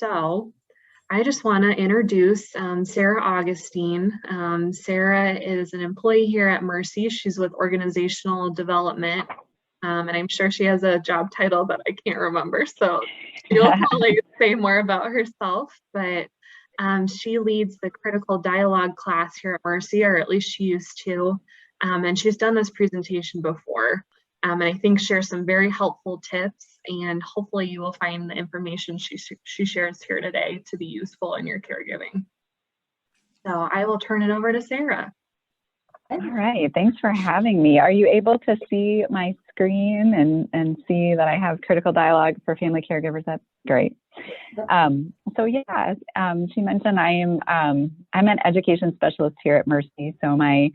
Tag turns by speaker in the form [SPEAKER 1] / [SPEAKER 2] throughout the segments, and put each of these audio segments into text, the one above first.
[SPEAKER 1] So I just want to introduce Sarah Augustine. Sarah is an employee here at Mercy. She's with organizational development, and I'm sure she has a job title that I can't remember. So she'll probably say more about herself, but she leads the critical dialogue class here at Mercy, or at least she used to, and she's done this presentation before. And I think shares some very helpful tips, and hopefully you will find the information she shares here today to be useful in your caregiving. So I will turn it over to Sarah.
[SPEAKER 2] All right, thanks for having me. Are you able to see my screen and see that I have critical dialogue for family caregivers? That's great. So yeah, she mentioned I'm an education specialist here at Mercy. So my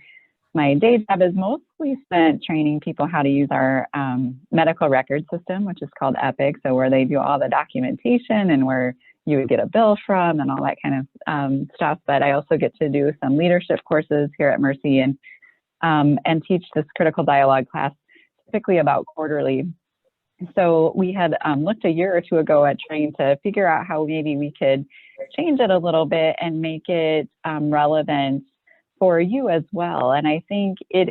[SPEAKER 2] day job is mostly spent training people how to use our medical record system, which is called Epic. So where they do all the documentation and where you would get a bill from and all that kind of stuff. But I also get to do some leadership courses here at Mercy and teach this critical dialogue class, typically about quarterly. So we had looked a year or two ago at trying to figure out how maybe we could change it a little bit and make it relevant for you as well. And I think it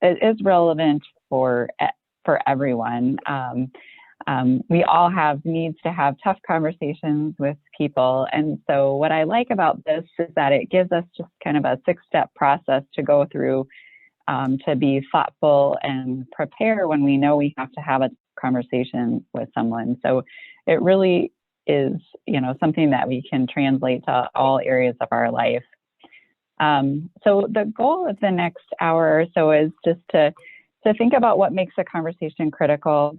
[SPEAKER 2] is relevant for everyone. We all have needs to have tough conversations with people. And so what I like about this is that it gives us just kind of a 6-step process to go through to be thoughtful and prepare when we know we have to have a conversation with someone. So it really is, something that we can translate to all areas of our life. So the goal of the next hour or so is just to think about what makes a conversation critical,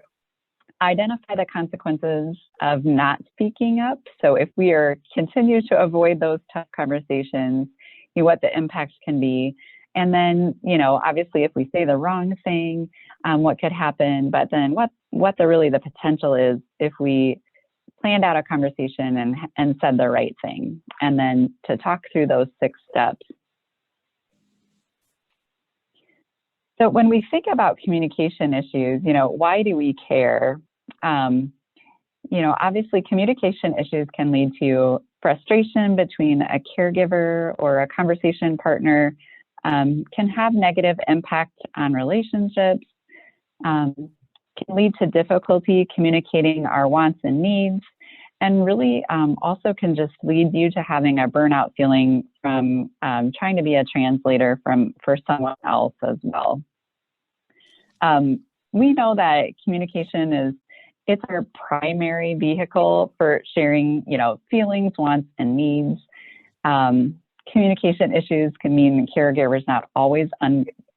[SPEAKER 2] identify the consequences of not speaking up. So if we continue to avoid those tough conversations, what the impacts can be. And then, obviously if we say the wrong thing, what could happen, but then what the potential is if we planned out a conversation and said the right thing, and then to talk through those 6 steps. So when we think about communication issues, why do we care? Obviously communication issues can lead to frustration between a caregiver or a conversation partner, can have negative impact on relationships, can lead to difficulty communicating our wants and needs, and really also can just lead you to having a burnout feeling from trying to be a translator for someone else as well. We know that communication it's our primary vehicle for sharing, feelings, wants, and needs. Communication issues can mean the caregiver's not always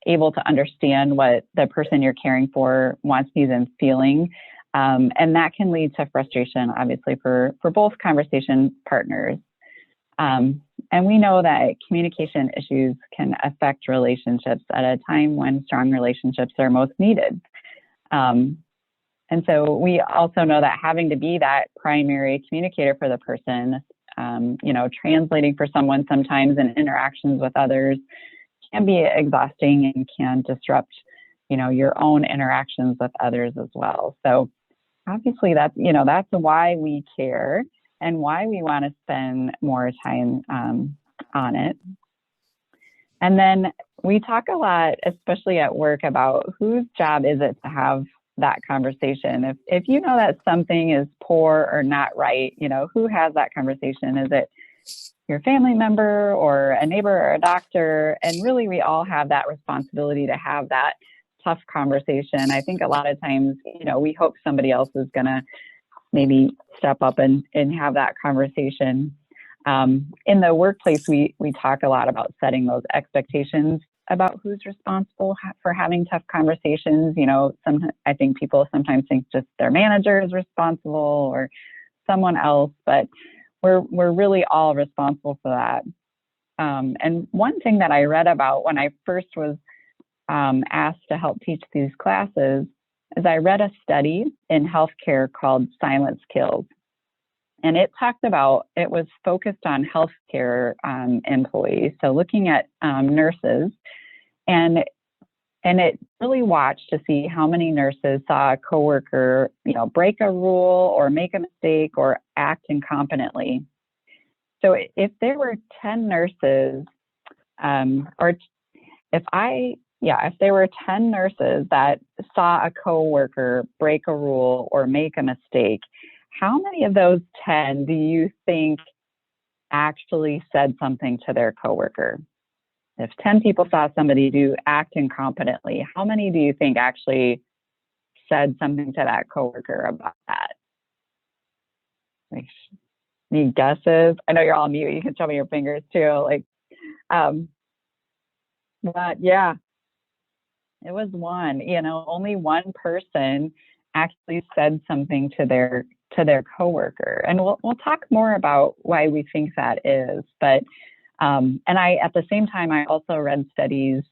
[SPEAKER 2] able to understand what the person you're caring for wants, needs, and feeling. And that can lead to frustration, obviously, for both conversation partners. And we know that communication issues can affect relationships at a time when strong relationships are most needed. And so we also know that having to be that primary communicator for the person, translating for someone sometimes in interactions with others can be exhausting and can disrupt, your own interactions with others as well. So obviously that's why we care and why we want to spend more time on it. And then we talk a lot, especially at work, about whose job is it to have that conversation. If you know that something is poor or not right, who has that conversation? Is it your family member or a neighbor or a doctor? And really, we all have that responsibility to have that tough conversation. I think a lot of times, we hope somebody else is going to maybe step up and have that conversation. In the workplace, we talk a lot about setting those expectations about who's responsible for having tough conversations. I think people sometimes think just their manager is responsible or someone else, but we're really all responsible for that. And one thing that I read about when I first was asked to help teach these classes is I read a study in healthcare called Silence Kills. And it was focused on healthcare employees, so looking at nurses. And and it really watched to see how many nurses saw a coworker, break a rule or make a mistake or act incompetently. So if there were 10 nurses, if there were 10 nurses that saw a coworker break a rule or make a mistake, how many of those 10 do you think actually said something to their coworker? If 10 people saw somebody act incompetently, how many do you think actually said something to that coworker about that? Like, any guesses? I know you're all mute. You can show me your fingers too. But yeah, it was one. Only one person actually said something to their coworker, and we'll talk more about why we think that is. But and I, at the same time, I also read studies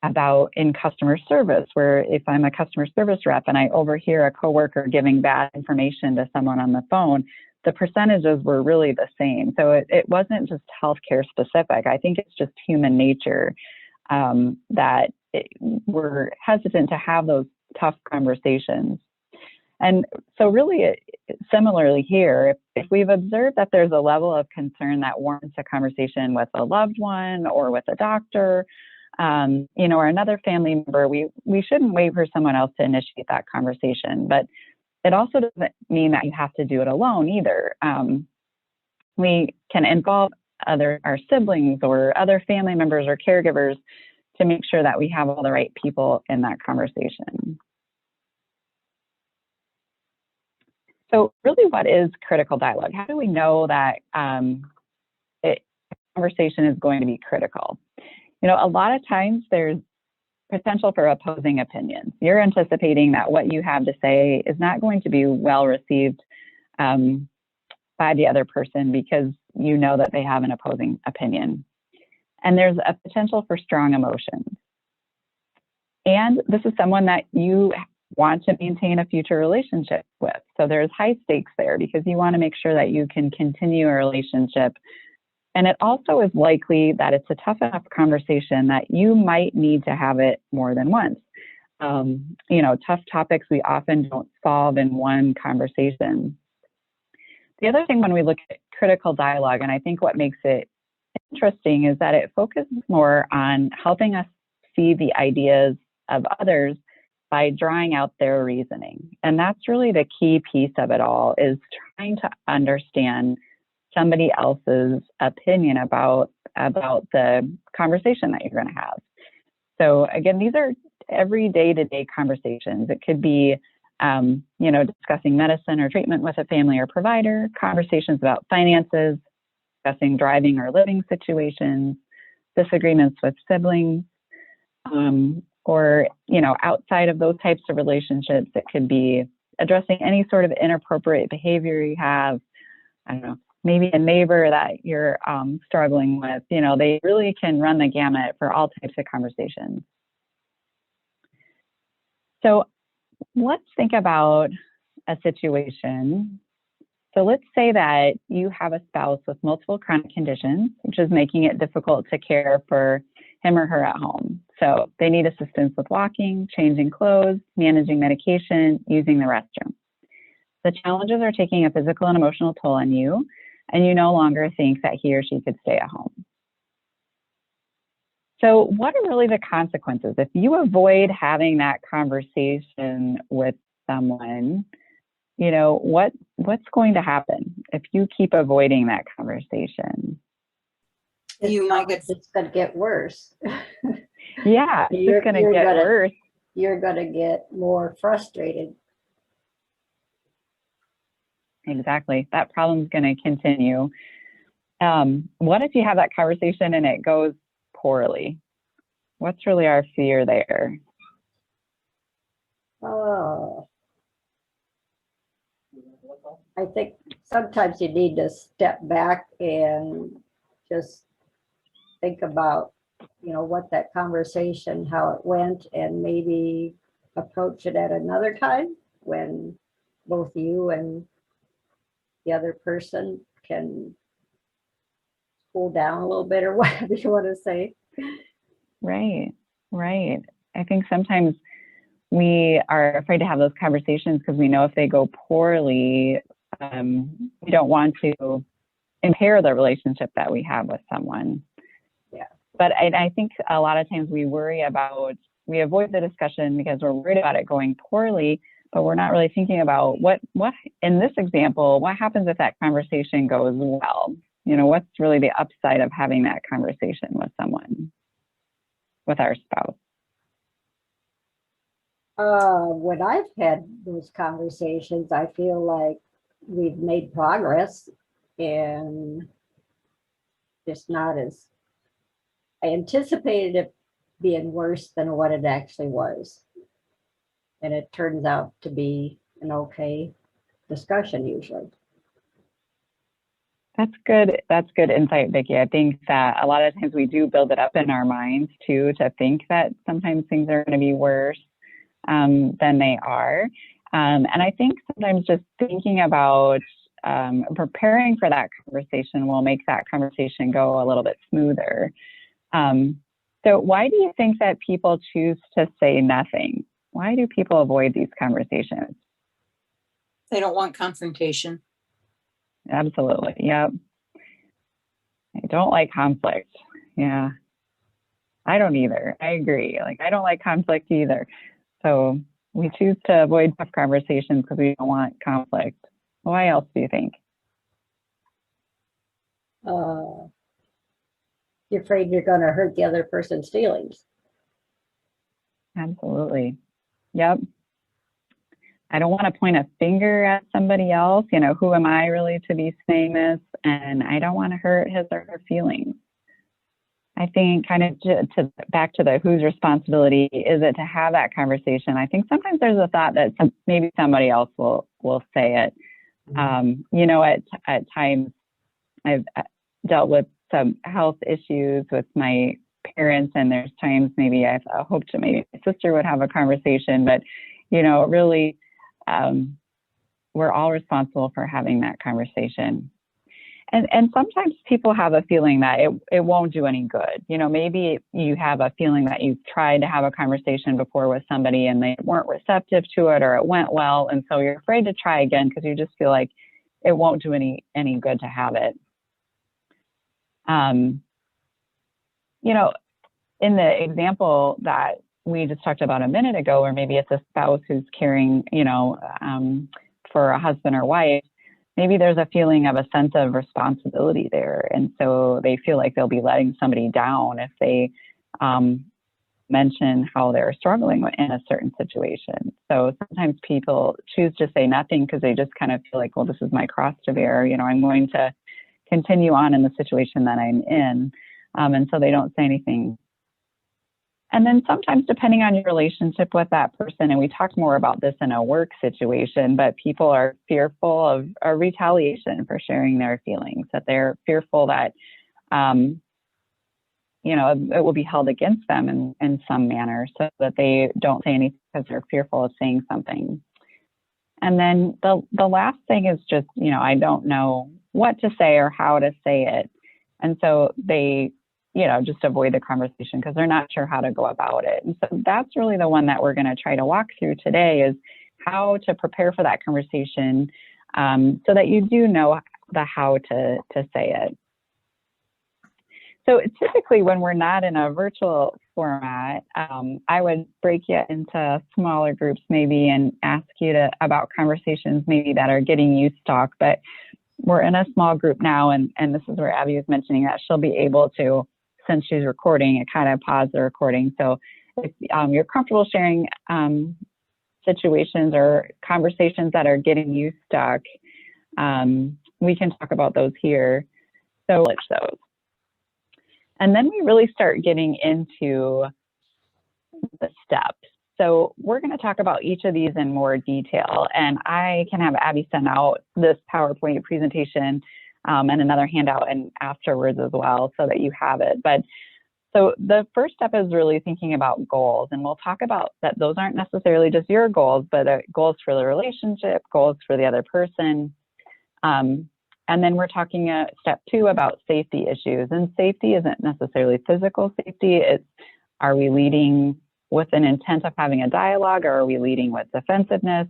[SPEAKER 2] about in customer service, where if I'm a customer service rep and I overhear a coworker giving bad information to someone on the phone, the percentages were really the same. So it wasn't just healthcare specific. I think it's just human nature that we're hesitant to have those tough conversations. And so really, similarly here, if we've observed that there's a level of concern that warrants a conversation with a loved one or with a doctor, or another family member, we shouldn't wait for someone else to initiate that conversation. But it also doesn't mean that you have to do it alone either. We can involve our siblings or other family members or caregivers to make sure that we have all the right people in that conversation. So really, what is critical dialogue? How do we know that conversation is going to be critical? A lot of times there's potential for opposing opinions. You're anticipating that what you have to say is not going to be well received by the other person because you know that they have an opposing opinion. And there's a potential for strong emotions. And this is someone that you want to maintain a future relationship with. So there's high stakes there because you want to make sure that you can continue a relationship. And it also is likely that it's a tough enough conversation that you might need to have it more than once. Tough topics we often don't solve in one conversation. The other thing when we look at critical dialogue, and I think what makes it interesting, is that it focuses more on helping us see the ideas of others by drawing out their reasoning. And that's really the key piece of it all, is trying to understand somebody else's opinion about the conversation that you're going to have. So again, these are every day-to-day conversations. It could be, discussing medicine or treatment with a family or provider, conversations about finances, discussing driving or living situations, disagreements with siblings, or, outside of those types of relationships, it could be addressing any sort of inappropriate behavior you have. I don't know, maybe a neighbor that you're struggling with. They really can run the gamut for all types of conversations. So let's think about a situation. So let's say that you have a spouse with multiple chronic conditions, which is making it difficult to care for him or her at home. So they need assistance with walking, changing clothes, managing medication, using the restroom. The challenges are taking a physical and emotional toll on you, and you no longer think that he or she could stay at home. So what are really the consequences? If you avoid having that conversation with someone, what's going to happen if you keep avoiding that conversation?
[SPEAKER 3] It's going to get worse.
[SPEAKER 2] Yeah, it's going to get worse.
[SPEAKER 3] You're going to get more frustrated.
[SPEAKER 2] Exactly. That problem's going to continue. What if you have that conversation and it goes poorly? What's really our fear there?
[SPEAKER 3] Oh, I think sometimes you need to step back and just think about, what that conversation, how it went, and maybe approach it at another time when both you and the other person can cool down a little bit, or whatever you want to say.
[SPEAKER 2] Right. I think sometimes we are afraid to have those conversations because we know if they go poorly, we don't want to impair the relationship that we have with someone.
[SPEAKER 3] Yeah.
[SPEAKER 2] But I think a lot of times we avoid the discussion because we're worried about it going poorly, but we're not really thinking about what in this example, what happens if that conversation goes well? You know, what's really the upside of having that conversation with someone, with our spouse?
[SPEAKER 3] When I've had those conversations, I feel like we've made progress and it's not as, I anticipated it being worse than what it actually was. And it turns out to be an okay discussion usually.
[SPEAKER 2] That's good. That's good insight, Vicki. I think that a lot of times we do build it up in our minds too, to think that sometimes things are going to be worse than they are. And I think sometimes just thinking about preparing for that conversation will make that conversation go a little bit smoother. So why do you think that people choose to say nothing? Why do people avoid these conversations?
[SPEAKER 4] They don't want confrontation.
[SPEAKER 2] Absolutely. Yep. I don't like conflict. Yeah. I don't either. I agree. Like, I don't like conflict either. So we choose to avoid tough conversations because we don't want conflict. Why else do you think?
[SPEAKER 3] You're afraid you're going to hurt the other person's feelings.
[SPEAKER 2] Absolutely. Yep. I don't want to point a finger at somebody else. You know, who am I really to be saying this? And I don't want to hurt his or her feelings. I think kind of back to the whose responsibility is it to have that conversation. I think sometimes there's a thought that maybe somebody else will say it. You know, at times I've dealt with some health issues with my parents, and there's times maybe I've hoped that maybe my sister would have a conversation, but you know, really, we're all responsible for having that conversation. And sometimes people have a feeling that it won't do any good. You know, maybe you have a feeling that you've tried to have a conversation before with somebody and they weren't receptive to it, or it went well, and so you're afraid to try again because you just feel like it won't do any good to have it. You know, in the example that we just talked about a minute ago, or maybe it's a spouse who's caring, you know, for a husband or wife, maybe there's a feeling of a sense of responsibility there. And so they feel like they'll be letting somebody down if they mention how they're struggling in a certain situation. So sometimes people choose to say nothing because they just kind of feel like, well, this is my cross to bear. You know, I'm going to continue on in the situation that I'm in. And so they don't say anything. And then sometimes, depending on your relationship with that person, and we talked more about this in a work situation, but people are fearful of a retaliation for sharing their feelings, that they're fearful that, you know, it will be held against them in some manner, so that they don't say anything because they're fearful of saying something. And then the last thing is just, you know, I don't know what to say or how to say it. And so they, you know, just avoid the conversation because they're not sure how to go about it. And so that's really the one that we're going to try to walk through today, is how to prepare for that conversation so that you do know the how to say it. So typically when we're not in a virtual format, I would break you into smaller groups maybe and ask you about conversations maybe that are getting you stuck. But we're in a small group now, and this is where Abby was mentioning that she'll be able to, since she's recording, it kind of pause the recording. So if you're comfortable sharing situations or conversations that are getting you stuck, we can talk about those here. So let's those. And then we really start getting into the steps. So we're going to talk about each of these in more detail, and I can have Abby send out this PowerPoint presentation and another handout and afterwards as well, so that you have it. But so the first step is really thinking about goals, and we'll talk about that those aren't necessarily just your goals, but goals for the relationship, goals for the other person. And then we're talking step 2 about safety issues, and safety isn't necessarily physical safety. It's, are we leading with an intent of having a dialogue, or are we leading with defensiveness?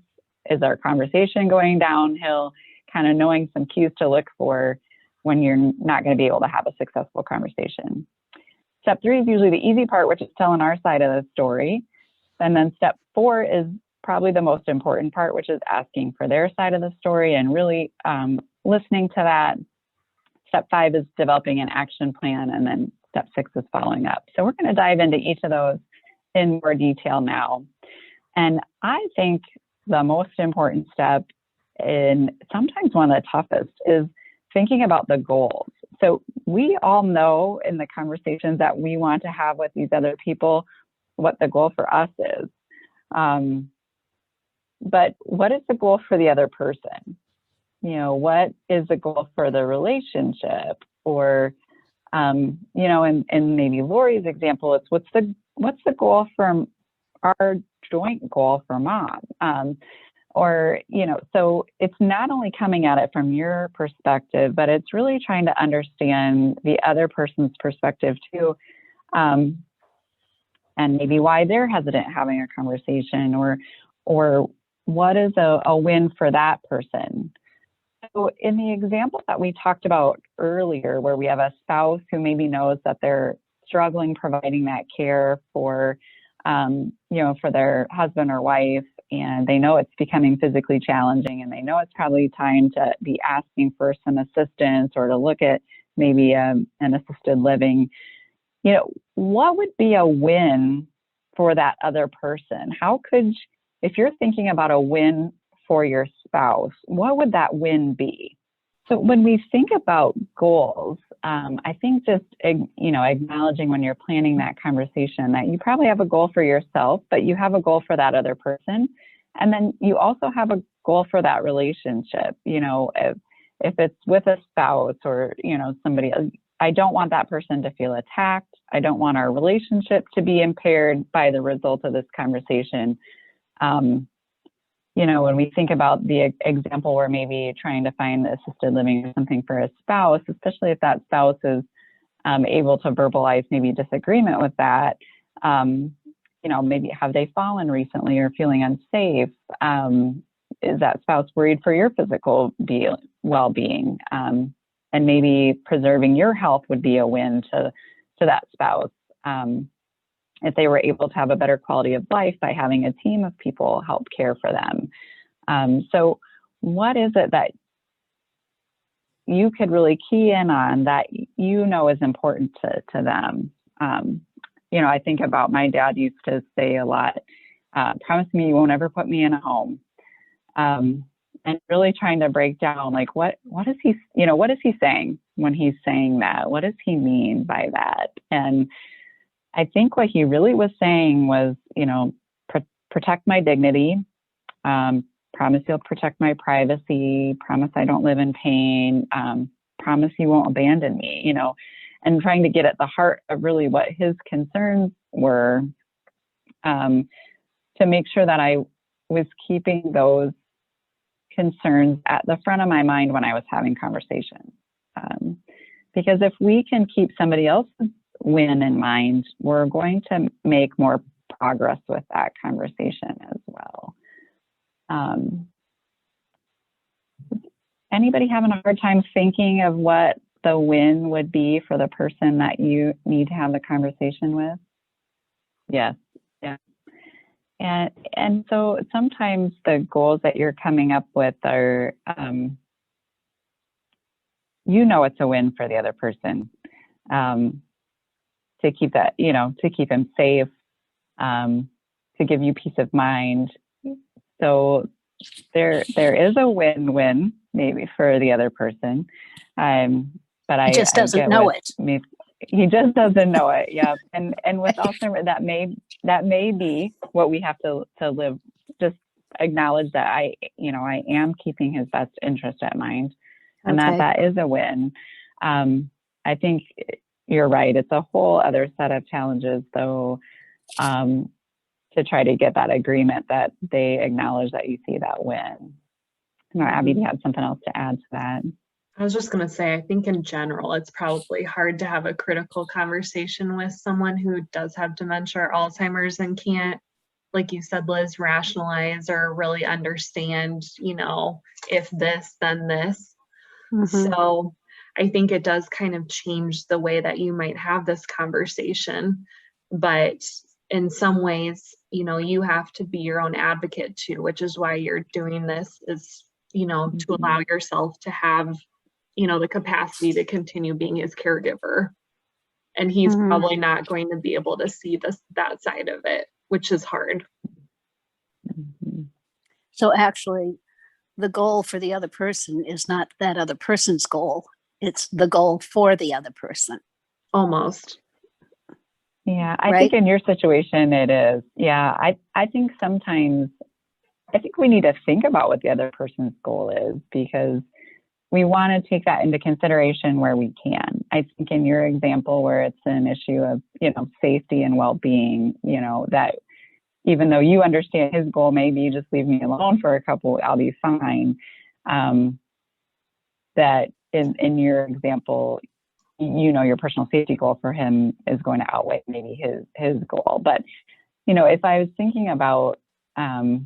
[SPEAKER 2] Is our conversation going downhill? Kind of knowing some cues to look for when you're not going to be able to have a successful conversation. Step 3 is usually the easy part, which is telling our side of the story. And then step 4 is probably the most important part, which is asking for their side of the story and really listening to that. Step 5 is developing an action plan, and then step 6 is following up. So we're going to dive into each of those in more detail now. And I think the most important step, and sometimes one of the toughest, is thinking about the goals. So we all know in the conversations that we want to have with these other people what the goal for us is. But what is the goal for the other person? You know, what is the goal for the relationship? Or, you know, in maybe Lori's example, it's what's the goal for our joint goal for mom? Or, you know, so it's not only coming at it from your perspective, but it's really trying to understand the other person's perspective too. And maybe why they're hesitant having a conversation, or what is a win for that person. So in the example that we talked about earlier, where we have a spouse who maybe knows that they're struggling providing that care for, you know, for their husband or wife, and they know it's becoming physically challenging, and they know it's probably time to be asking for some assistance or to look at maybe an assisted living. You know, what would be a win for that other person? How could, if you're thinking about a win for your spouse, what would that win be? So when we think about goals, I think just, you know, acknowledging when you're planning that conversation that you probably have a goal for yourself, but you have a goal for that other person. And then you also have a goal for that relationship. You know, if it's with a spouse or, you know, somebody, I don't want that person to feel attacked. I don't want our relationship to be impaired by the result of this conversation. You know, when we think about the example where maybe trying to find assisted living or something for a spouse, especially if that spouse is able to verbalize maybe disagreement with that, you know, maybe have they fallen recently or feeling unsafe? Is that spouse worried for your physical well-being? And maybe preserving your health would be a win to that spouse. If they were able to have a better quality of life by having a team of people help care for them. So what is it that you could really key in on that you know is important to them? You know, I think about my dad used to say a lot, promise me you won't ever put me in a home. And really trying to break down, like, what is he, you know, what is he saying when he's saying that? What does he mean by that? And I think what he really was saying was, you know, protect my dignity, promise you'll protect my privacy, promise I don't live in pain, promise you won't abandon me, you know, and trying to get at the heart of really what his concerns were, to make sure that I was keeping those concerns at the front of my mind when I was having conversations. Because if we can keep somebody else's win in mind, we're going to make more progress with that conversation as well. Anybody having a hard time thinking of what the win would be for the person that you need to have the conversation with? Yes. Yeah. And so sometimes the goals that you're coming up with are, you know, it's a win for the other person, to keep that, you know, to keep him safe, to give you peace of mind. So there is a win-win maybe for the other person. But
[SPEAKER 4] He just doesn't know it.
[SPEAKER 2] He just doesn't know it. Yeah. And with Alzheimer's, that may be what we have to live. Just acknowledge that I am keeping his best interest at mind, and
[SPEAKER 3] Okay.
[SPEAKER 2] that is a win. I think you're right. It's a whole other set of challenges, though, to try to get that agreement that they acknowledge that you see that win. Abby, you had something else to add to that?
[SPEAKER 1] I was just going to say, I think in general, it's probably hard to have a critical conversation with someone who does have dementia or Alzheimer's and can't, like you said, Liz, rationalize or really understand, if this, then this. So I think it does kind of change the way that you might have this conversation. But in some ways, you have to be your own advocate too, which is why you're doing this is, to allow yourself to have, the capacity to continue being his caregiver. And he's probably not going to be able to see that side of it, which is hard.
[SPEAKER 5] So actually, the goal for the other person is not that other person's goal. It's the goal for the other person.
[SPEAKER 1] Almost.
[SPEAKER 2] Yeah, I think in your situation it is. Yeah, I think sometimes, I think we need to think about what the other person's goal is, because we want to take that into consideration where we can. I think in your example where it's an issue of, safety and well-being, that even though you understand his goal may be just leave me alone for a couple, I'll be fine. That in your example, your personal safety goal for him is going to outweigh maybe his goal. But, if I was thinking about a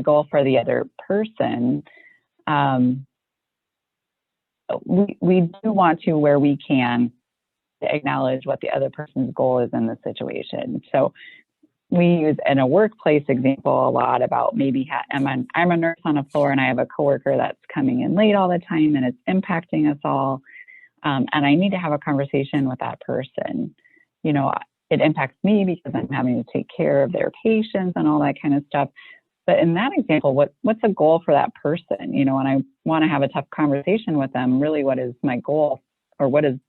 [SPEAKER 2] goal for the other person, we do want to, where we can, acknowledge what the other person's goal is in the situation. So we use in a workplace example a lot about maybe I'm a nurse on a floor and I have a coworker that's coming in late all the time and it's impacting us all. And I need to have a conversation with that person. It impacts me because I'm having to take care of their patients and all that kind of stuff. But in that example, what's a goal for that person? And I want to have a tough conversation with them. Really, what is my goal, or what is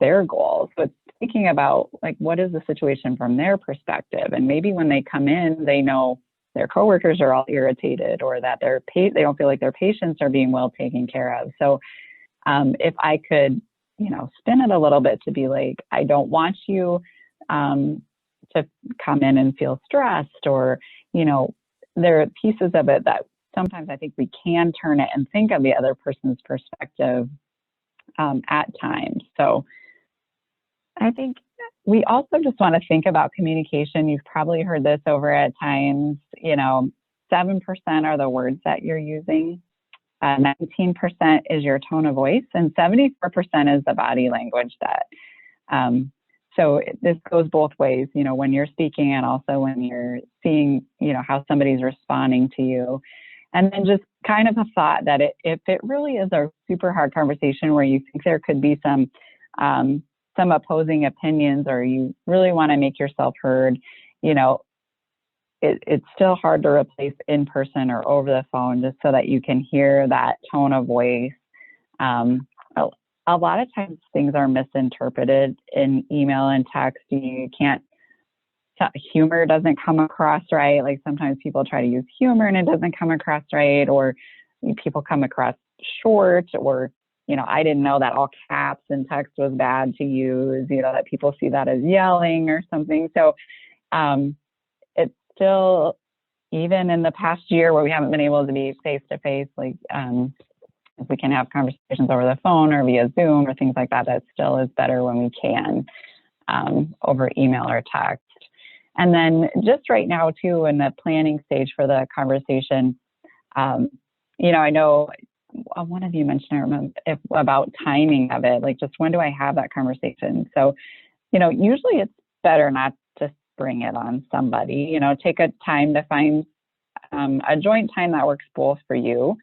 [SPEAKER 2] their goal? So it's thinking about what is the situation from their perspective. And maybe when they come in, they know their coworkers are all irritated, or that they don't feel like their patients are being well taken care of. So if I could, spin it a little bit to be like, I don't want you to come in and feel stressed, or, there are pieces of it that sometimes I think we can turn it and think of the other person's perspective at times. So I think we also just want to think about communication. You've probably heard this over at times, 7% are the words that you're using. 19% is your tone of voice, and 74% is the body language that, so this goes both ways, when you're speaking and also when you're seeing, how somebody's responding to you. And then just kind of a thought that if it really is a super hard conversation where you think there could be some opposing opinions, or you really want to make yourself heard, it's still hard to replace in person or over the phone, just so that you can hear that tone of voice. A lot of times things are misinterpreted in email and text. Humor doesn't come across right. Like sometimes people try to use humor and it doesn't come across right, or people come across short, or, I didn't know that all caps in text was bad to use, that people see that as yelling or something. So it's still, even in the past year where we haven't been able to be face to face, if we can have conversations over the phone or via Zoom or things like that, that still is better when we can over email or text. And then just right now too, in the planning stage for the conversation, I know one of you mentioned, I remember, about timing of it, just when do I have that conversation? So, usually it's better not to bring it on somebody, take a time to find a joint time that works both for you.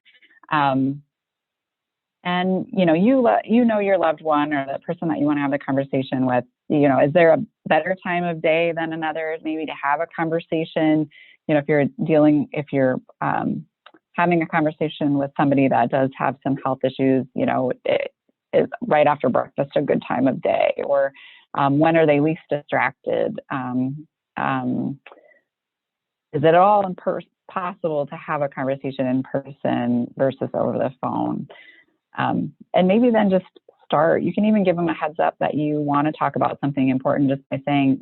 [SPEAKER 2] And, your loved one or the person that you want to have the conversation with, is there a better time of day than another maybe to have a conversation? If you're having a conversation with somebody that does have some health issues, is right after breakfast a good time of day? Or when are they least distracted? Is it all possible to have a conversation in person versus over the phone? And maybe then just start. You can even give them a heads up that you want to talk about something important, just by saying,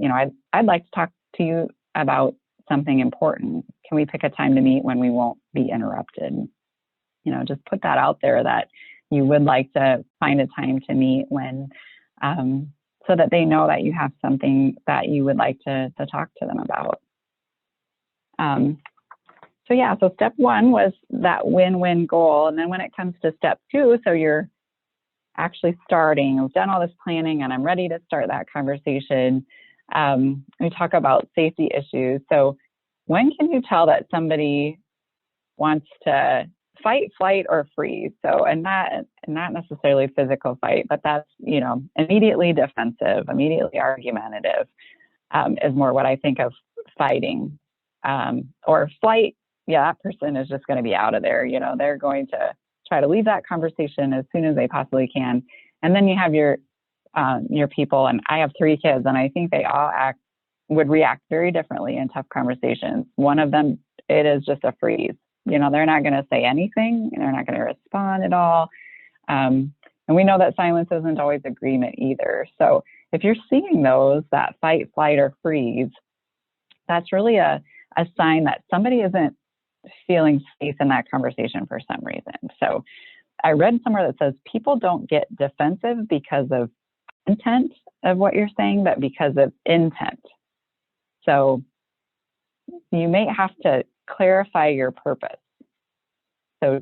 [SPEAKER 2] I'd like to talk to you about something important. Can we pick a time to meet when we won't be interrupted? just put that out there that you would like to find a time to meet when, so that they know that you have something that you would like to talk to them about. So step one was that win-win goal. And then when it comes to step two, so you're actually starting, I've done all this planning and I'm ready to start that conversation. We talk about safety issues. So when can you tell that somebody wants to fight, flight, or freeze? So, and not necessarily physical fight, but that's, immediately defensive, immediately argumentative, is more what I think of fighting. Or flight, yeah, that person is just going to be out of there. They're going to try to leave that conversation as soon as they possibly can. And then you have your people, and I have 3 kids, and I think they all would react very differently in tough conversations. One of them, it is just a freeze. They're not going to say anything. They're not going to respond at all. And we know that silence isn't always agreement either. So if you're seeing those, that fight, flight, or freeze, that's really a sign that somebody isn't feeling safe in that conversation for some reason. So I read somewhere that says people don't get defensive because of intent of what you're saying, but because of intent. So you may have to clarify your purpose. So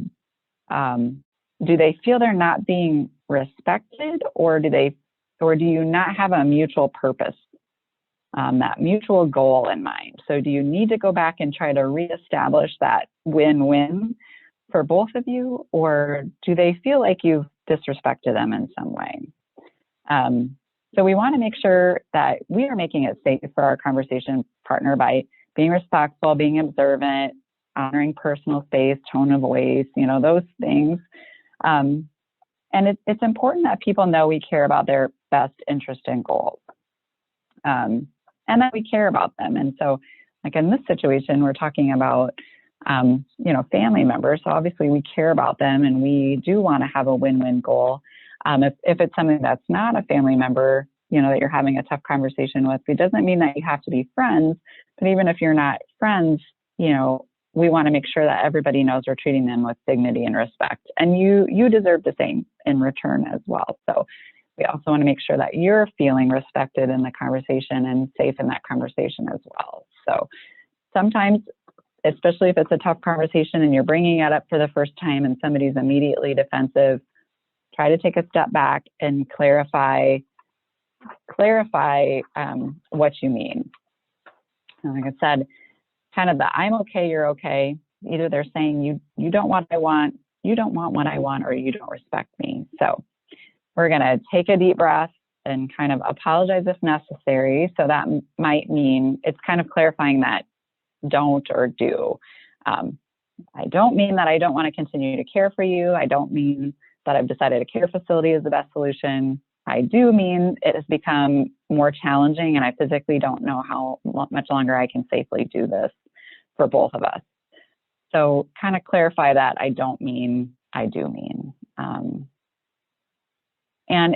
[SPEAKER 2] do they feel they're not being respected, or do you not have a mutual purpose, that mutual goal in mind? So do you need to go back and try to reestablish that win-win for both of you, or do they feel like you've disrespected them in some way? So we want to make sure that we are making it safe for our conversation partner by being respectful, being observant, honoring personal space, tone of voice, those things. And it's important that people know we care about their best interest and goals, and that we care about them. And so, like in this situation, we're talking about, family members. So obviously we care about them, and we do want to have a win-win goal. If it's something that's not a family member, that you're having a tough conversation with, it doesn't mean that you have to be friends. But even if you're not friends, we want to make sure that everybody knows we're treating them with dignity and respect. And you deserve the same in return as well. So we also want to make sure that you're feeling respected in the conversation and safe in that conversation as well. So sometimes, especially if it's a tough conversation and you're bringing it up for the first time and somebody's immediately defensive, try to take a step back and clarify what you mean. And like I said, kind of the I'm okay, you're okay. Either they're saying you don't want what I want, you don't want what I want, or you don't respect me. So we're going to take a deep breath and kind of apologize if necessary. So that might mean it's kind of clarifying that don't or do. I don't mean that I don't want to continue to care for you. I don't mean that I've decided a care facility is the best solution. I do mean it has become more challenging, and I physically don't know how much longer I can safely do this for both of us. So kind of clarify that I don't mean, I do mean. And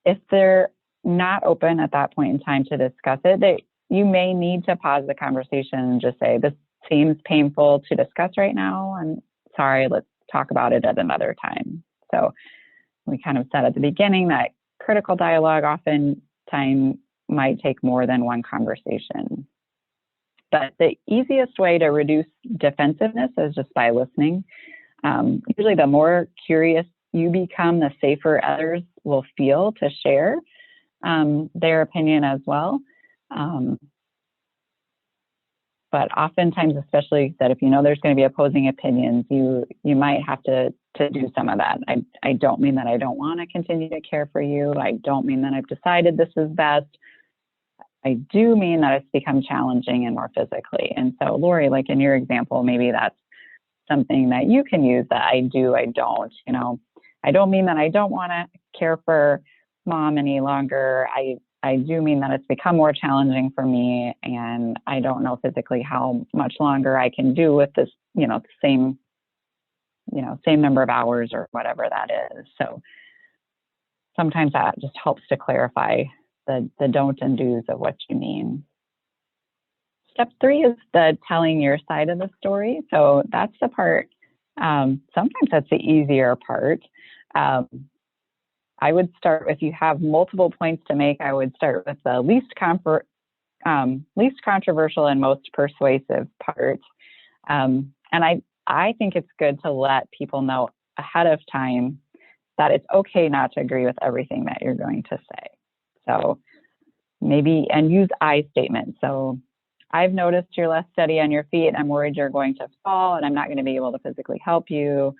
[SPEAKER 2] if they're not open at that point in time to discuss it, you may need to pause the conversation and just say, this seems painful to discuss right now. I'm sorry, let's talk about it at another time. So we kind of said at the beginning that critical dialogue oftentimes might take more than one conversation. But the easiest way to reduce defensiveness is just by listening. Usually the more curious you become, the safer others will feel to share their opinion as well. But oftentimes, especially that if you know there's going to be opposing opinions, you might have to do some of that. I don't mean that I don't want to continue to care for you. I don't mean that I've decided this is best. I do mean that it's become challenging and more physically. And so, Lori, like in your example, maybe that's something that you can use, that I do, I don't. I don't mean that I don't want to care for mom any longer. I do mean that it's become more challenging for me, and I don't know physically how much longer I can do with this, same number of hours or whatever that is. So sometimes that just helps to clarify the don't and do's of what you mean. Step 3 is the telling your side of the story. So that's the part Sometimes that's the easier part. I would start, if you have multiple points to make, I would start with the least controversial and most persuasive part. And I think it's good to let people know ahead of time that it's okay not to agree with everything that you're going to say. So maybe, and use I statements. So I've noticed you're less steady on your feet. I'm worried you're going to fall and I'm not going to be able to physically help you.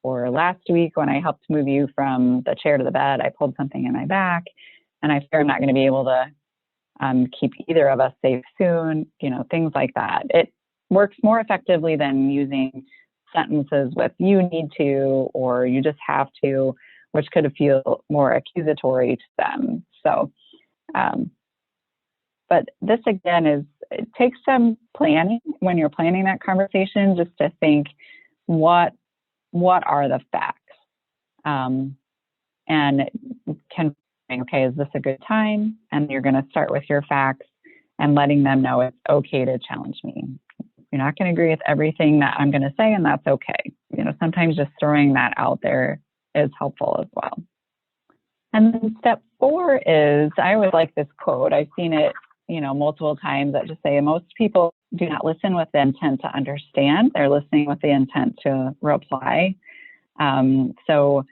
[SPEAKER 2] Or last week when I helped move you from the chair to the bed, I pulled something in my back and I fear I'm not going to be able to keep either of us safe soon, things like that. It works more effectively than using sentences with you need to, or you just have to, which could feel more accusatory to them. So, but this again it takes some planning when you're planning that conversation, just to think, what are the facts? And okay, is this a good time? And you're going to start with your facts and letting them know it's okay to challenge me. You're not going to agree with everything that I'm going to say, and that's okay. Sometimes just throwing that out there is helpful as well. And then step 4 is, I always like this quote. I've seen it, multiple times, that just say, most people do not listen with the intent to understand. They're listening with the intent to reply. So,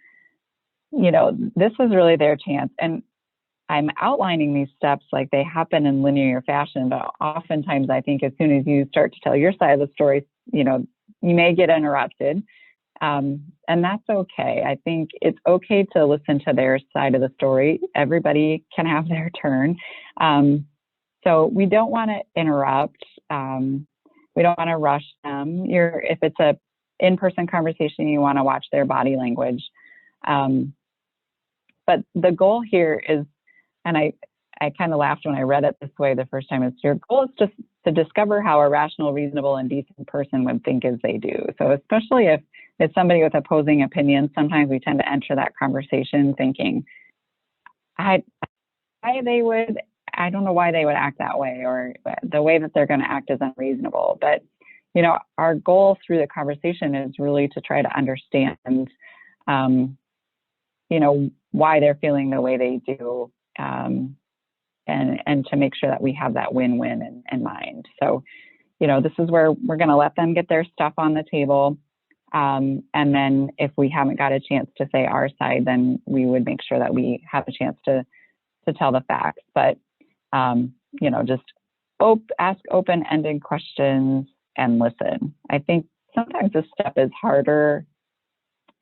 [SPEAKER 2] this is really their chance. And I'm outlining these steps like they happen in linear fashion, but oftentimes I think as soon as you start to tell your side of the story, you may get interrupted. And that's okay. I think it's okay to listen to their side of the story. Everybody can have their turn. So we don't want to interrupt. We don't want to rush them. If it's a in-person conversation, you want to watch their body language. But the goal here is, and I kind of laughed when I read it this way the first time, is your goal is just to discover how a rational, reasonable, and decent person would think as they do. So especially if it's somebody with opposing opinions, sometimes we tend to enter that conversation thinking, I don't know why they would act that way, or the way that they're going to act is unreasonable. But, our goal through the conversation is really to try to understand, why they're feeling the way they do, and to make sure that we have that win-win in mind. So, this is where we're going to let them get their stuff on the table. And then if we haven't got a chance to say our side, then we would make sure that we have a chance to tell the facts. But, just ask open-ended questions and listen. I think sometimes this step is harder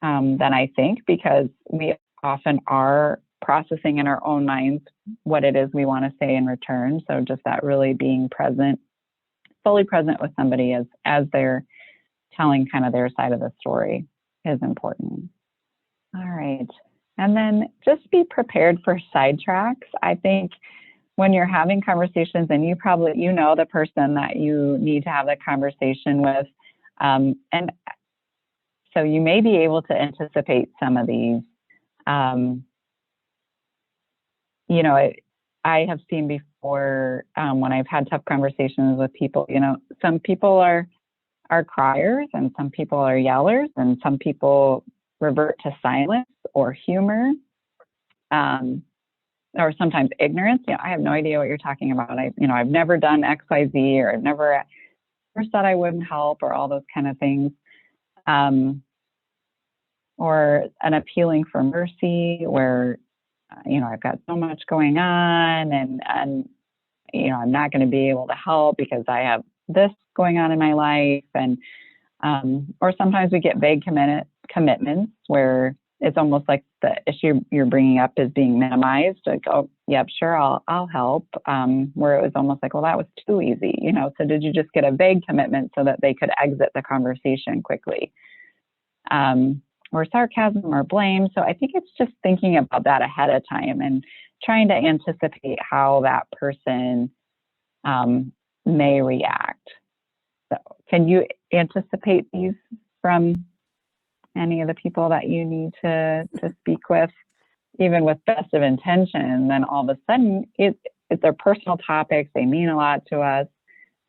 [SPEAKER 2] than I think, because we often are processing in our own minds what it is we want to say in return. So just that really being present, fully present with somebody as they're telling kind of their side of the story is important. All right. And then just be prepared for sidetracks. I think when you're having conversations, and you know the person that you need to have the conversation with, and so you may be able to anticipate some of these. I have seen before, when I've had tough conversations with people, some people are criers, and some people are yellers, and some people revert to silence or humor, or sometimes ignorance. I have no idea what you're talking about. I've never done X, Y, Z, or I've never said I wouldn't help, or all those kind of things. Or an appealing for mercy, where, I've got so much going on, and I'm not going to be able to help because I have this going on in my life. And, or sometimes we get vague commitments where it's almost like the issue you're bringing up is being minimized. Like, oh, yep, sure, I'll help. Where it was almost like, well, that was too easy, So did you just get a vague commitment so that they could exit the conversation quickly? Or sarcasm or blame. So I think it's just thinking about that ahead of time and trying to anticipate how that person may react. So can you anticipate these from any of the people that you need to speak with? Even with best of intention, then all of a sudden it's their personal topics, they mean a lot to us,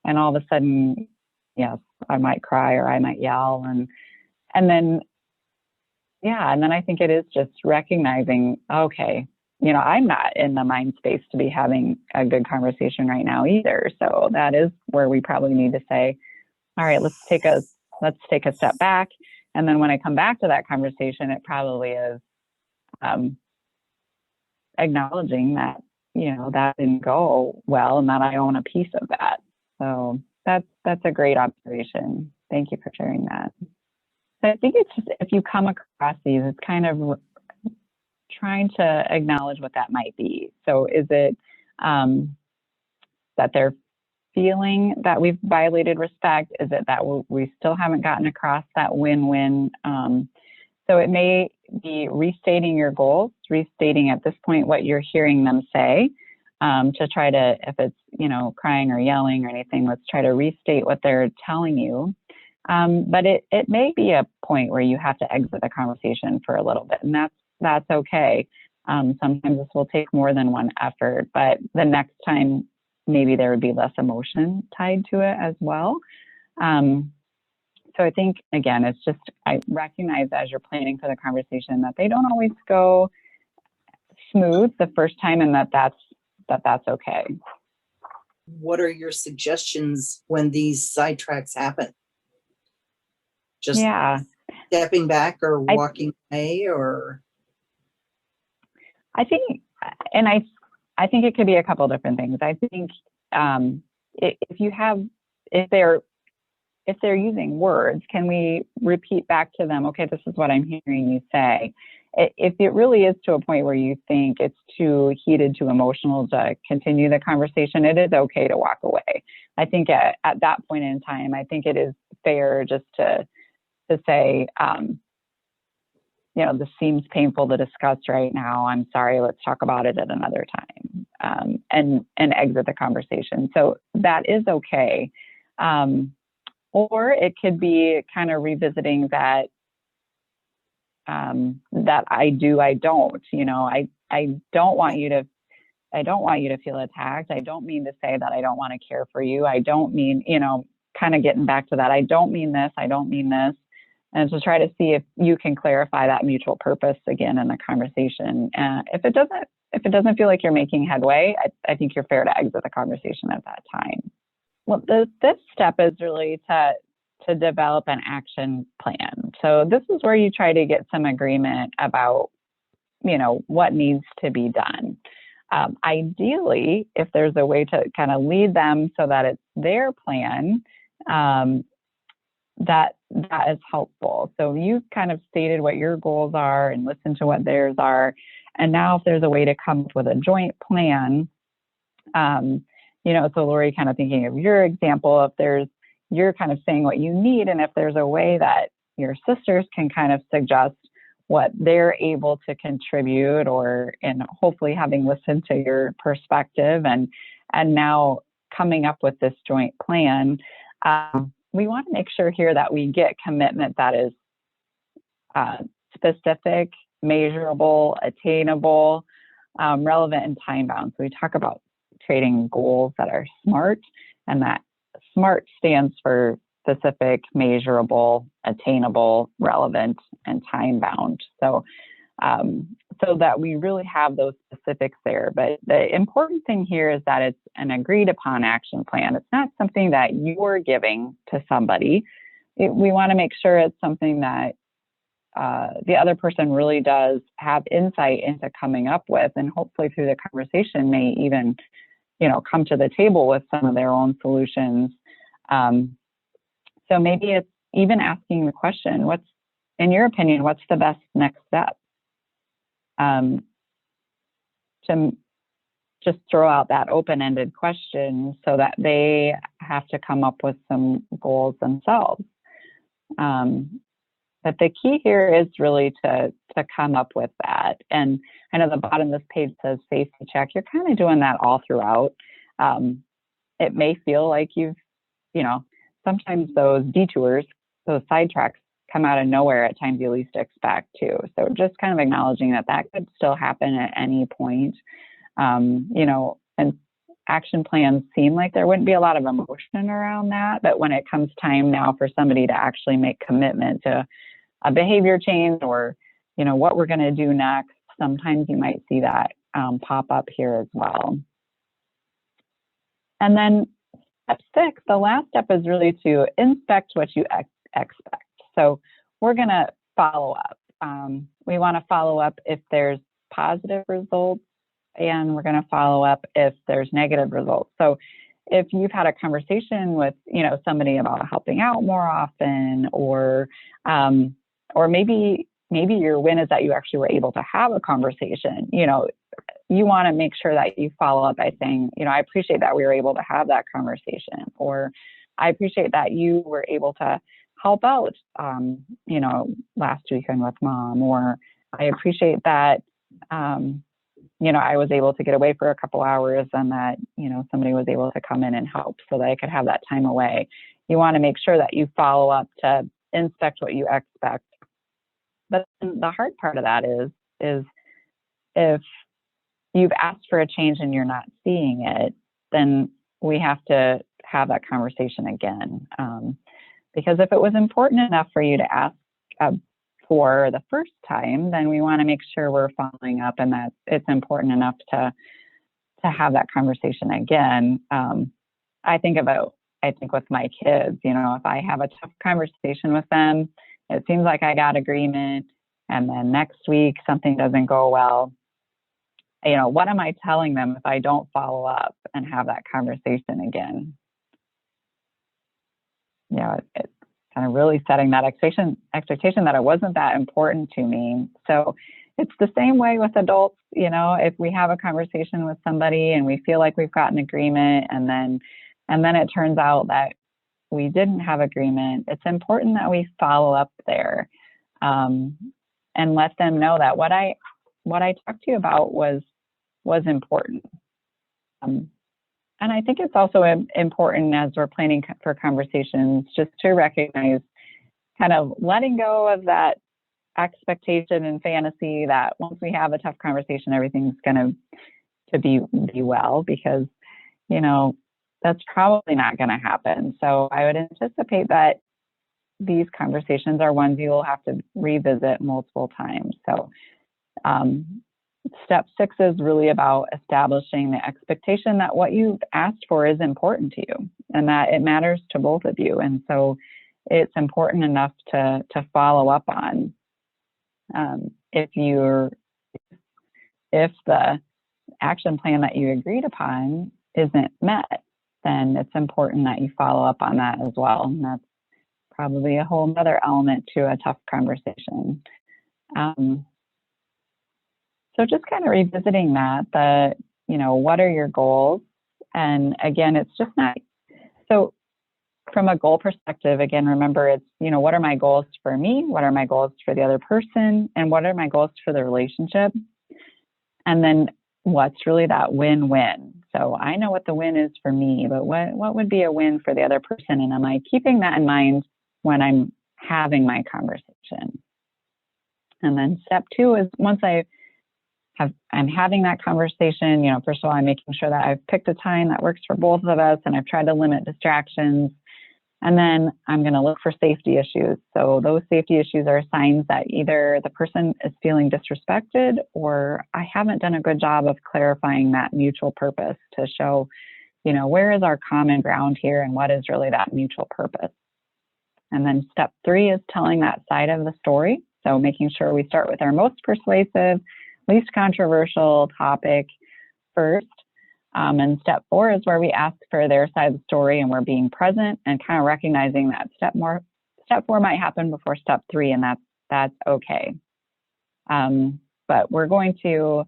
[SPEAKER 2] and all of a sudden, yes, I might cry or I might yell, and And then, yeah, and then I think it is just recognizing, okay, I'm not in the mind space to be having a good conversation right now either. So that is where we probably need to say, all right, let's take a step back. And then when I come back to that conversation, it probably is acknowledging that, that didn't go well and that I own a piece of that. So that's a great observation. Thank you for sharing that. So I think it's just, if you come across these, it's kind of trying to acknowledge what that might be. So is it that they're feeling that we've violated respect? Is it that we still haven't gotten across that win-win? So it may be restating your goals, restating at this point what you're hearing them say, to try to, if it's, crying or yelling or anything, let's try to restate what they're telling you. But it may be a point where you have to exit the conversation for a little bit, and that's okay. Sometimes this will take more than one effort, but the next time, maybe there would be less emotion tied to it as well. So I think, again, it's just, I recognize as you're planning for the conversation that they don't always go smooth the first time, and that's okay.
[SPEAKER 4] What are your suggestions when these sidetracks happen? Just stepping back or walking away, or? I think,
[SPEAKER 2] and I think it could be a couple different things. I think if they're using words, can we repeat back to them, okay, this is what I'm hearing you say. If it really is to a point where you think it's too heated, too emotional to continue the conversation, it is okay to walk away. I think at that point in time, I think it is fair just to say, this seems painful to discuss right now. I'm sorry, let's talk about it at another time, and exit the conversation. So that is okay. Or it could be kind of revisiting that, that I do, I don't, I don't want you to feel attacked. I don't mean to say that I don't want to care for you. I don't mean, kind of getting back to that. I don't mean this. I don't mean this. And to try to see if you can clarify that mutual purpose again in the conversation. If it doesn't feel like you're making headway, I think you're fair to exit the conversation at that time. Well, the fifth step is really to develop an action plan. So this is where you try to get some agreement about, what needs to be done. Ideally, if there's a way to kind of lead them so that it's their plan, that is helpful. So you've kind of stated what your goals are and listened to what theirs are. And now if there's a way to come up with a joint plan, so Lori, kind of thinking of your example, you're kind of saying what you need, and if there's a way that your sisters can kind of suggest what they're able to contribute, and hopefully having listened to your perspective and now coming up with this joint plan, we want to make sure here that we get commitment that is specific, measurable, attainable, relevant, and time bound. So we talk about creating goals that are SMART, and that SMART stands for specific, measurable, attainable, relevant, and time bound. So that we really have those specifics there. But the important thing here is that it's an agreed upon action plan. It's not something that you're giving to somebody. We want to make sure it's something that the other person really does have insight into coming up with, and hopefully through the conversation may even, come to the table with some of their own solutions. So maybe it's even asking the question, in your opinion, what's the best next step? To just throw out that open-ended question so that they have to come up with some goals themselves. But the key here is really to come up with that. And I know the bottom of this page says safety check. You're kind of doing that all throughout. It may feel like sometimes those detours, those sidetracks come out of nowhere at times you least expect too. So just kind of acknowledging that could still happen at any point. And action plans seem like there wouldn't be a lot of emotion around that, but when it comes time now for somebody to actually make commitment to a behavior change or, you know, what we're going to do next. Sometimes you might see that pop up here as well. And then step 6, the last step is really to inspect what you expect. So we're going to follow up. We want to follow up if there's positive results, and we're going to follow up if there's negative results. So if you've had a conversation with, you know, somebody about helping out more often, or maybe your win is that you actually were able to have a conversation, you know, you want to make sure that you follow up by saying, you know, I appreciate that we were able to have that conversation, or I appreciate that you were able to help out, you know, last weekend with mom, or I appreciate that, you know, I was able to get away for a couple hours and that, you know, somebody was able to come in and help so that I could have that time away. You want to make sure that you follow up to inspect what you expect. But the hard part of that is if you've asked for a change and you're not seeing it, then we have to have that conversation again. Because if it was important enough for you to ask for the first time, then we want to make sure we're following up and that it's important enough to have that conversation again. I think with my kids, you know, if I have a tough conversation with them, it seems like I got agreement, and then next week something doesn't go well. You know, what am I telling them if I don't follow up and have that conversation again? You know, it's kind of really setting that expectation that it wasn't that important to me. So it's the same way with adults. You know, if we have a conversation with somebody and we feel like we've got an agreement, and then it turns out that we didn't have agreement, it's important that we follow up there, and let them know that what I talked to you about was important. And I think it's also important as we're planning for conversations just to recognize kind of letting go of that expectation and fantasy that once we have a tough conversation, everything's going to be well, because, you know, that's probably not going to happen. So I would anticipate that these conversations are ones you will have to revisit multiple times. So step 6 is really about establishing the expectation that what you've asked for is important to you and that it matters to both of you. And so it's important enough to follow up on. If the action plan that you agreed upon isn't met, then it's important that you follow up on that as well. And that's probably a whole other element to a tough conversation. So just kind of revisiting that, you know, what are your goals? And again, it's just not, so from a goal perspective, again, remember it's, you know, what are my goals for me? What are my goals for the other person? And what are my goals for the relationship? And then what's really that win-win? So I know what the win is for me, but what would be a win for the other person? And am I keeping that in mind when I'm having my conversation? And then step 2 is once I'm having that conversation, you know, first of all, I'm making sure that I've picked a time that works for both of us and I've tried to limit distractions. And then I'm going to look for safety issues. So those safety issues are signs that either the person is feeling disrespected or I haven't done a good job of clarifying that mutual purpose to show, you know, where is our common ground here and what is really that mutual purpose. And then step 3 is telling that side of the story. So making sure we start with our most persuasive, least controversial topic first. And step 4 is where we ask for their side of the story and we're being present and kind of recognizing that step 4 might happen before step 3, and that's okay. But we're going to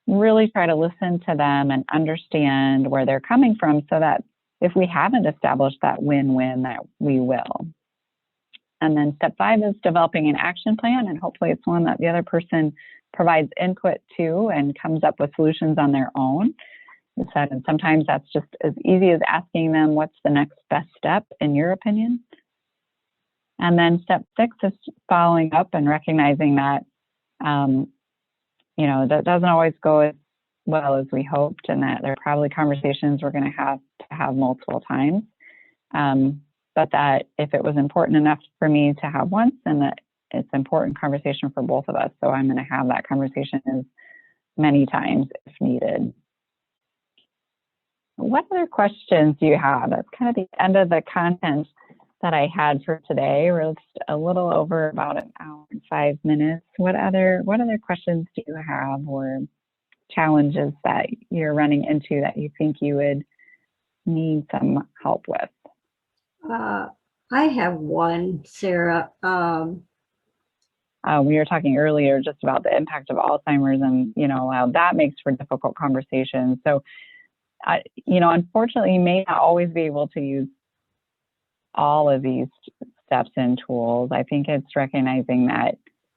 [SPEAKER 2] really try to listen to them and understand where they're coming from so that if we haven't established that win-win, that we will. And then step 5 is developing an action plan, and hopefully it's one that the other person provides input to and comes up with solutions on their own. And sometimes that's just as easy as asking them, what's the next best step in your opinion? And then step 6 is following up and recognizing that, you know, that doesn't always go as well as we hoped, and that there are probably conversations we're going to have multiple times. But that if it was important enough for me to have once, and that it's an important conversation for both of us. So I'm going to have that conversation as many times if needed. What other questions do you have? That's kind of the end of the content that I had for today. We're just a little over about an hour and 5 minutes. What other questions do you have, or challenges that you're running into that you think you would need some help with?
[SPEAKER 3] I have one, Sarah.
[SPEAKER 2] We were talking earlier just about the impact of Alzheimer's and, how that makes for difficult conversations. So, unfortunately, you may not always be able to use all of these steps and tools. I think it's recognizing that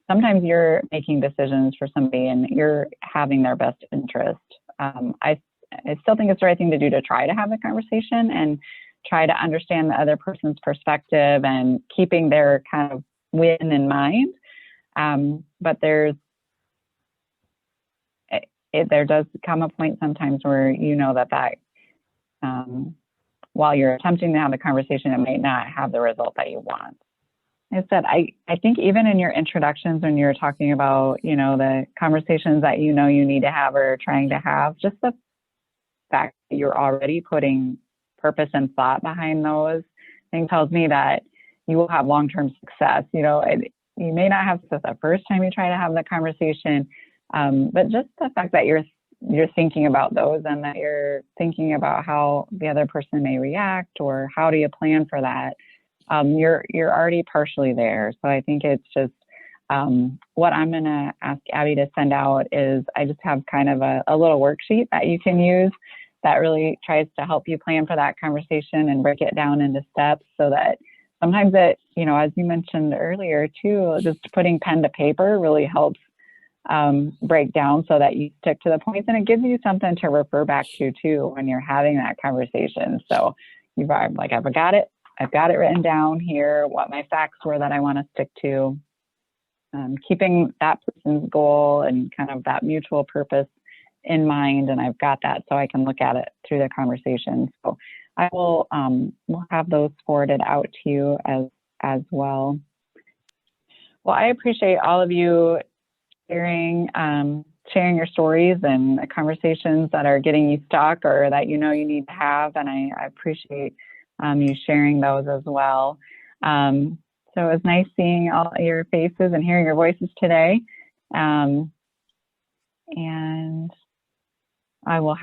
[SPEAKER 2] sometimes you're making decisions for somebody and you're having their best interest. I still think it's the right thing to do to try to have the conversation and try to understand the other person's perspective and keeping their kind of win in mind. But there does come a point sometimes where that while you're attempting to have the conversation, it may not have the result that you want. I said, I think even in your introductions, when you're talking about, the conversations that you need to have or trying to have, just the fact that you're already putting purpose and thought behind those things tells me that you will have long-term success. You may not have success the first time you try to have the conversation, but just the fact that you're thinking about those and that you're thinking about how the other person may react or how do you plan for that, you're already partially there. So I think it's just what I'm going to ask Abby to send out is I just have kind of a little worksheet that you can use that really tries to help you plan for that conversation and break it down into steps so that sometimes it, as you mentioned earlier too, just putting pen to paper really helps break down so that you stick to the points, and it gives you something to refer back to too when you're having that conversation. So I'm like, I've got it written down here, what my facts were that I want to stick to, keeping that person's goal and kind of that mutual purpose in mind. And I've got that so I can look at it through the conversation. So I will we'll have those forwarded out to you as well. Well, I appreciate all of you sharing your stories and the conversations that are getting you stuck or that you need to have. And I appreciate you sharing those as well. So it was nice seeing all your faces and hearing your voices today. And I will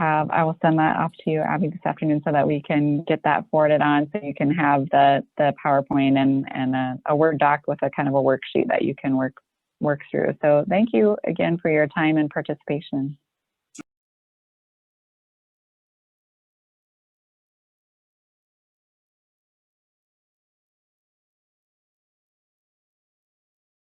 [SPEAKER 2] send that off to you, Abby, this afternoon so that we can get that forwarded on so you can have the PowerPoint and a Word doc with a kind of a worksheet that you can work through. So thank you again for your time and participation.